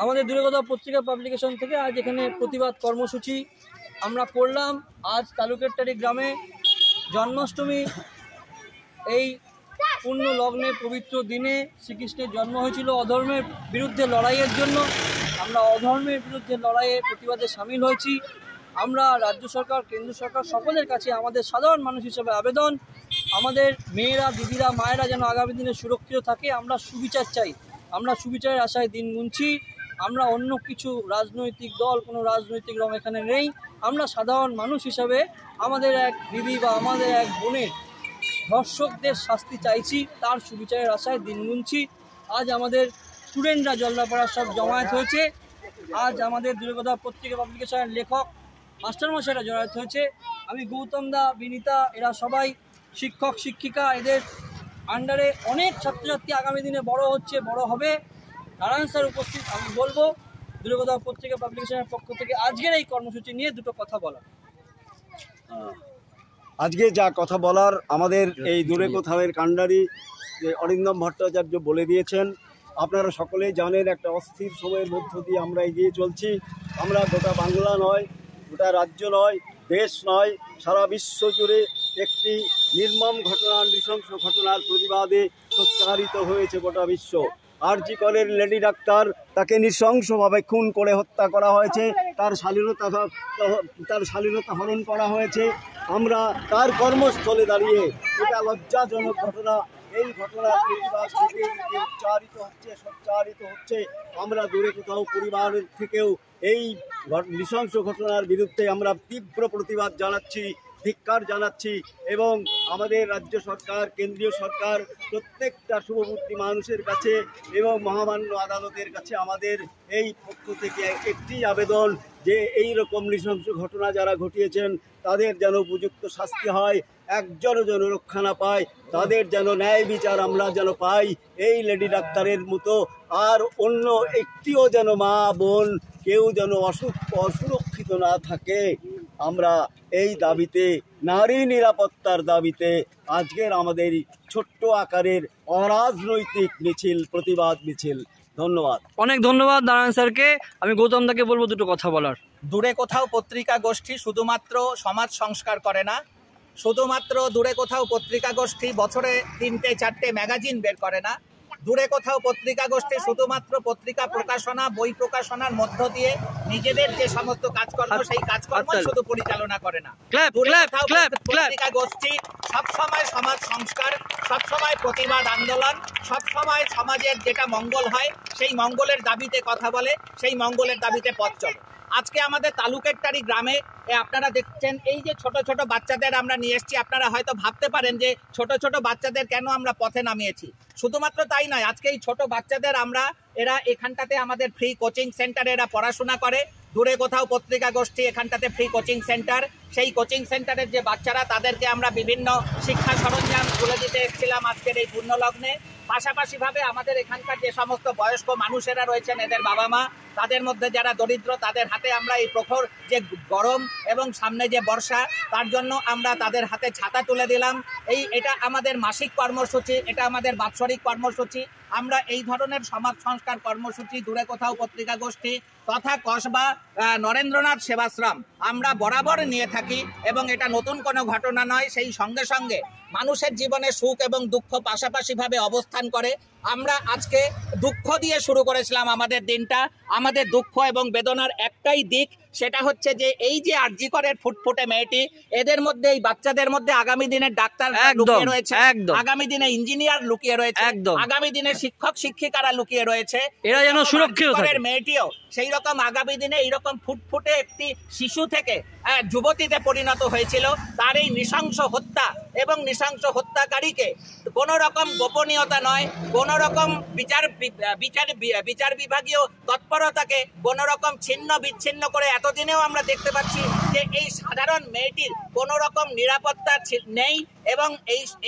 আমাদের দূরকথা পত্রিকা পাবলিকেশন থেকে আজ এখানে প্রতিবাদ কর্মসূচি আমরা করলাম। আজ তালুকেরটারি গ্রামে জন্মাষ্টমী, এই পূর্ণ লগ্নে পবিত্র দিনে শ্রীকৃষ্ণের জন্ম হয়েছিল অধর্মের বিরুদ্ধে লড়াইয়ের জন্য। আমরা অধর্মের বিরুদ্ধে লড়াইয়ে প্রতিবাদে সামিল হয়েছি। আমরা রাজ্য সরকার, কেন্দ্র সরকার সকলের কাছে আমাদের সাধারণ মানুষ হিসেবে আবেদন, আমাদের মেয়েরা, দিদিরা, মায়েরা যেন আগামী দিনে সুরক্ষিত থাকে। আমরা সুবিচার চাই, আমরা সুবিচারের আশায় দিন গুনছি। আমরা অন্য কিছু রাজনৈতিক দল, কোনো রাজনৈতিক রং এখানে নেই। আমরা সাধারণ মানুষ হিসাবে আমাদের এক দিদি বা আমাদের এক বোনের ধর্ষকদের শাস্তি চাইছি, তার সুবিচারের আশায় দিন গুনছি। আজ আমাদের স্টুডেন্টরা জলদাপাড়ার সব জমায়েত হয়েছে। আজ আমাদের দূরকথা পত্রিকা পাবলিকেশনের লেখক মাস্টারমশাইরা জমায়েত হয়েছে। আমি গৌতম দা, বিনীতা, এরা সবাই শিক্ষক শিক্ষিকা, এদের আন্ডারে অনেক ছাত্রছাত্রী আগামী দিনে বড় হচ্ছে, বড় হবে। নারায়ণ স্যার উপস্থিত। আমি বলবো দূরকথা পত্রিকা পাবলিকেশনের পক্ষ থেকে আজকের এই কর্মসূচি নিয়ে দুটো কথা বলা। আজকে যা কথা বলার আমাদের এই দূরে কোথাওয়ের কাণ্ডারি যে অরিন্দম ভট্টাচার্য বলে দিয়েছেন। আপনারা সকলেই জানেন একটা অস্থির সময়ের মধ্য দিয়ে আমরা এগিয়ে চলছি। আমরা গোটা বাংলা নয়, গোটা রাজ্য নয়, দেশ নয়, সারা বিশ্ব জুড়ে একটি নির্মম ঘটনা, নৃশংস ঘটনার প্রতিবাদে সোচ্চারিত হয়েছে গোটা বিশ্ব। আরজি করের লেডি ডাক্তার, তাকে নৃশংসভাবে খুন করে হত্যা করা হয়েছে, তার শালীনতা হরণ করা হয়েছে। আমরা তার কর্মস্থলে দাঁড়িয়ে, এটা লজ্জাজনক ঘটনা, এই ঘটনার প্রতিবাদ থেকে উচ্চারিত হচ্ছে, সোচ্চারিত হচ্ছে। আমরা দূরে কোথাও পরিবারের থেকেও এই নৃশংস ঘটনার বিরুদ্ধে আমরা তীব্র প্রতিবাদ জানাচ্ছি, ধিক্কার জানাচ্ছি। এবং আমাদের রাজ্য সরকার, কেন্দ্রীয় সরকার, প্রত্যেকটা শুভবুদ্ধি মানুষের কাছে এবং মহামান্য আদালতের কাছে আমাদের এই পক্ষ থেকে একটি আবেদন যে এই রকম নৃশংস ঘটনা যারা ঘটিয়েছেন তাদের যেন উপযুক্ত শাস্তি হয়, একজনও যেন রক্ষা না পায়, তাদের যেন ন্যায় বিচার আমরা যেন পাই। এই লেডি ডাক্তারের মতো আর অন্য একটিও যেন মা বোন কেউ যেন অসুরক্ষিত না থাকে। আমরা এই দাবিতে, নারী নিরাপত্তার দাবিতে আজকের আমাদের ছোট্ট আকারের অরাজনৈতিক মিছিল, প্রতিবাদ মিছিল। ধন্যবাদ, অনেক ধন্যবাদ নারায়ণ স্যারকে। আমি গৌতম দাকে বলবো দুটো কথা বলার। দূরে কোথাও পত্রিকা গোষ্ঠী শুধুমাত্র সমাজ সংস্কার করে না, শুধুমাত্র দূরে কোথাও পত্রিকা গোষ্ঠী বছরে 3-4টে ম্যাগাজিন বের করে না, দূরে কোথাও পত্রিকা গোষ্ঠী শুধুমাত্র পত্রিকা প্রকাশনা, বই প্রকাশনার মধ্য দিয়ে নিজেদের যে সমস্ত কাজকর্ম সেই কাজকর্ম শুধু পরিচালনা করে না। পত্রিকা গোষ্ঠী সবসময় সমাজ সংস্কার, সবসময় প্রতিবাদ আন্দোলন, সবসময় সমাজের যেটা মঙ্গল হয় সেই মঙ্গলের দাবিতে কথা বলে, সেই মঙ্গলের দাবিতে পথ চলে। আজকে আমাদের তালুকেরটারি গ্রামে আপনারা দেখছেন এই যে ছোট ছোট বাচ্চাদের আমরা নিয়ে এসেছি। আপনারা হয়তো ভাবতে পারেন যে ছোট ছোট বাচ্চাদের কেন আমরা পথে নামিয়েছি। শুধুমাত্র তাই নয়, আজকে এই ছোট বাচ্চাদের এরা এখানটাতে আমাদের ফ্রি কোচিং সেন্টারে এরা পড়াশোনা করে। দূরে কোথাও পত্রিকা গোষ্ঠী এখানটাতে ফ্রি কোচিং সেন্টার, সেই কোচিং সেন্টারের যে বাচ্চারা তাদেরকে আমরা বিভিন্ন শিক্ষা সরঞ্জাম তুলে দিতে এসেছিলাম আজকের এই পূর্ণলগ্নে। পাশাপাশিভাবে আমাদের এখানকার যে সমস্ত বয়স্ক মানুষেরা রয়েছেন, এদের বাবা মা, তাদের মধ্যে যারা দরিদ্র, তাদের হাতে আমরা এই প্রখর যে গরম এবং সামনে যে বর্ষা, তার জন্য আমরা তাদের হাতে ছাতা তুলে দিলাম। এটা আমাদের মাসিক কর্মসূচি, এটা আমাদের বাৎসরিক কর্মসূচি। আমরা এই ধরনের সমাজ সংস্কার কর্মসূচি দূরে কোথাও পত্রিকা গোষ্ঠী তথা কসবা নরেন্দ্রনাথ সেবাশ্রম আমরা বরাবর নিয়ে থাকি এবং এটা নতুন কোনো ঘটনা নয়। সেই সঙ্গে সঙ্গে মানুষের জীবনে সুখ এবং দুঃখ পাশাপাশিভাবে অবস্থান করে। আমরা আজকে দুঃখ দিয়ে শুরু করেছিলাম আমাদের দিনটা। আমাদের দুঃখ এবং বেদনার একটাই দিক, সেটা হচ্ছে যে এই যে আরজি করের ফুটফুটে মেয়েটি, এদের মধ্যে, এই বাচ্চাদের মধ্যে আগামী দিনের ডাক্তার লুকিয়ে রয়েছে, আগামী দিনে ইঞ্জিনিয়ার লুকিয়ে রয়েছে, আগামী দিনে শিক্ষক শিক্ষিকারা লুকিয়ে রয়েছে। এরা যেন সুরক্ষিত থাকে। মেয়েটিও সেই রকম আগামী দিনে এইরকম ফুটফুটে একটি শিশু থেকে যুবতীতে পরিণত হয়েছিল। তার এই নৃশংস হত্যা এবং নৃশংস হত্যাকারীকে কোনো রকম গোপনীয়তা নয়, কোনো রকম বিচার বিভাগীয় তৎপরতাকে কোনো রকম ছিন্ন বিচ্ছিন্ন করে এতদিনেও আমরা দেখতে পাচ্ছি যে এই সাধারণ মেয়েটির কোনো রকম নিরাপত্তা নেই। এবং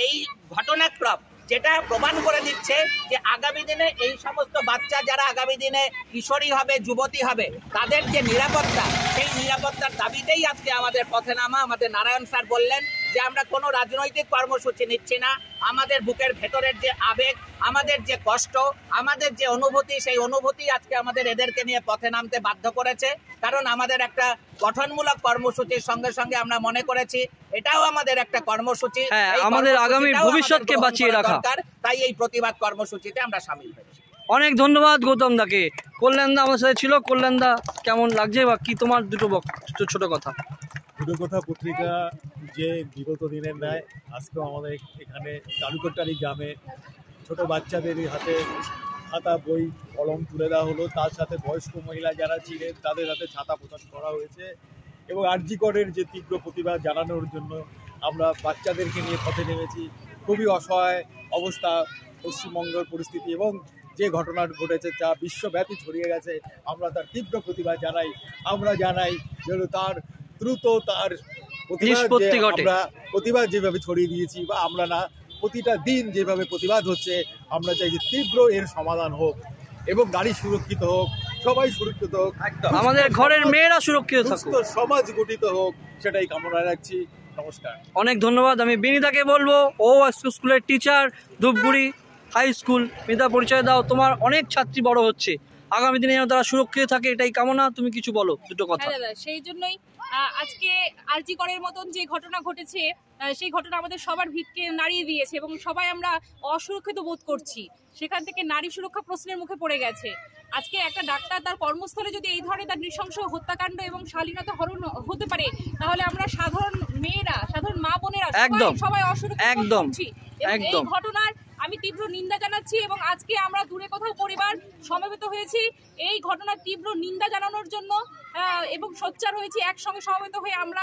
এই ঘটনাক্রম যেটা প্রমাণ করে দিচ্ছে যে আগামী দিনে এই সমস্ত বাচ্চা যারা আগামী দিনে কিশোরী হবে, যুবতী হবে, তাদের যে নিরাপত্তা, সেই নিরাপত্তার দাবিতেই আজকে আমাদের পথে নামা। আমাদের নারায়ণ স্যার বললেন যে আমরা কোনো রাজনৈতিক কর্মসূচি নিচ্ছি না। আমাদের বুকের ভেতরের যে আবেগ, আমাদের যে কষ্ট, আমাদের যে অনুভূতি, সেই অনুভূতি আজকে আমাদের এদেরকে নিয়ে পথে নামতে বাধ্য করেছে। কারণ আমাদের একটা গঠনমূলক কর্মসূচির সঙ্গে সঙ্গে আমরা মনে করেছি এটাও আমাদের একটা কর্মসূচি, আমাদের আগামী ভবিষ্যৎকে বাঁচিয়ে রাখা, তাই এই প্রতিবাদ কর্মসূচিতে আমরা সামিল হয়েছি। অনেক ধন্যবাদ গৌতম দাকে। কল্যাণদা আমার সাথে ছিল। কল্যাণদা, কেমন লাগছে বা কি তোমার দুটো ছোট কথা? দুটো কথা পত্রিকা যে বিগত দিনের ন্যায় আজকেও আমাদের এখানে তালুকটারি গ্রামে ছোট বাচ্চাদের হাতে খাতা, বই, কলম তুলে দেওয়া হলো। তার সাথে বয়স্ক মহিলা যারা ছিলেন তাদের হাতে ছাতা প্রদান করা হয়েছে এবং আরজি করের যে তীব্র প্রতিবাদ জানানোর জন্য আমরা বাচ্চাদেরকে নিয়ে পথে নেমেছি। খুবই অসহায় অবস্থা পশ্চিমবঙ্গের পরিস্থিতি এবং যে ঘটনা ঘটেছে যা বিশ্বব্যাপী ছড়িয়ে গেছে, আমরা তার তীব্র প্রতিবাদ জানাই। আমরা জানাই যেন তার দ্রুত তার প্রতিবাদ যেভাবে ছড়িয়ে দিয়েছি, বা আমরা না, প্রতিটা দিন যেভাবে প্রতিবাদ হচ্ছে, আমরা চাই যে তীব্র এর সমাধান হোক এবং নারী সুরক্ষিত হোক, সবাই সুরক্ষিত হোক, আমাদের ঘরের মেয়েরা সুরক্ষিত থাকুক, সমাজ গঠিত হোক, সেটাই কামনা রাখছি। নমস্কার, অনেক ধন্যবাদ। আমি বিনীতাকে বলবো, ও স্কুলের teacher, Dhupguri high school. Binita, পরিচয় দাও। তোমার অনেক ছাত্রী বড় হচ্ছে, আগামী দিনে যেন তারা সুরক্ষিত থাকে, এটাই কামনা। তুমি কিছু বলো, দুটো কথা। সেই জন্যই আজকে আরজি করের মতন যে ঘটনা ঘটেছে, সেই ঘটনা আমাদের সবার ভিতকে নাড়িয়ে দিয়েছে এবং সবাই আমরা অসুরক্ষিত বোধ করছি। সেখান থেকে নারী সুরক্ষা প্রশ্নের মুখে পড়ে গেছে। আজকে একটা ডাক্তার তার কর্মস্থলে যদি এই ধরনের তার নৃশংস হত্যাকাণ্ড এবং শালীনতা হরণ হতে পারে, তাহলে আমরা সাধারণ মেয়েরা, সাধারণ মা বোনেরা সবাই অসুরক্ষিত বোধ করছি। এই ঘটনার আমি তীব্র নিন্দা জানাচ্ছি এবং আজকে আমরা দূরে কোথাও পরিবার সমবেত হয়েছি এই ঘটনার তীব্র নিন্দা জানানোর জন্য এবং সোচ্চার হয়েছি। একসঙ্গে সমবেত হয়ে আমরা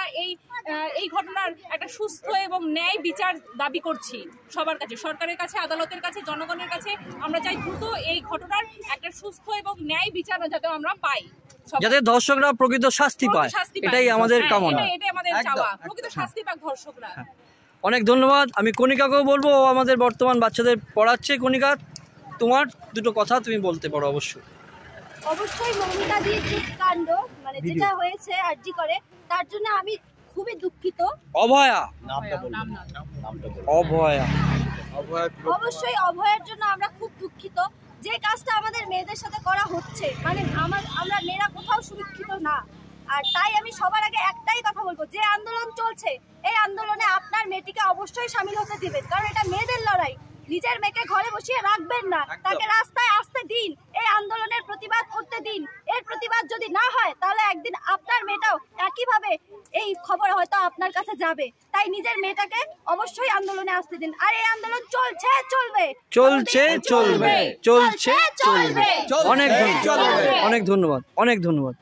এই ঘটনার একটা সুস্থ এবং ন্যায় বিচার দাবি করছি সবার কাছে, সরকারের কাছে, আদালতের কাছে, জনগণের কাছে। আমরা চাই দ্রুত এই ঘটনার একটা সুস্থ এবং ন্যায় বিচার যাতে আমরা পাই, যাতে ধর্ষকরা প্রকৃত শাস্তি পায়, এটাই আমাদের কামনা, এটাই আমাদের চাওয়া, প্রকৃত শাস্তি পাক ধর্ষকরা। অনেক ধন্যবাদ। আমি কণিকাকেও বলবো, ও আমাদের বর্তমান বাচ্চাদের পড়াচ্ছে। কণিকা, তোমার দুটো কথা তুমি বলতে পারো। অবশ্যই মৌমিতা দির যে কাণ্ড, মানে যেটা হয়েছে আরজি করে, তার জন্য আমি খুবই দুঃখিত। অভয়া, অবশ্যই অভয়ার জন্য আমরা খুব দুঃখিত। যে কাজটা আমাদের মেয়েদের সাথে করা হচ্ছে, মানে আমরা মেয়েরা কোথাও সুরক্ষিত না। আর তাই আমি সবার আগে একটাই কথা বলবো, যে আন্দোলন চলছে, এই আন্দোলনে আপনার মেয়েটিকে অবশ্যই সামিল হতে দিবেন, কারণ এটা মেয়েদের লড়াই। নিজের মেয়েকে ঘরে বসিয়ে রাখবেন না, তাকে রাস্তায় আসতে দিন, এই আন্দোলনের প্রতিবাদ করতে দিন। এর প্রতিবাদ যদি না হয়, তাহলে একদিন আপনার মেয়েটাও একইভাবে এই খবর হয়তো আপনার কাছে যাবে। তাই নিজের মেয়েটাকে অবশ্যই আন্দোলনে আসতে দিন। আর এই আন্দোলন চলছে, চলবে, চলছে, চলবে, চলছে, চলবে। অনেক ধন্যবাদ, অনেক ধন্যবাদ।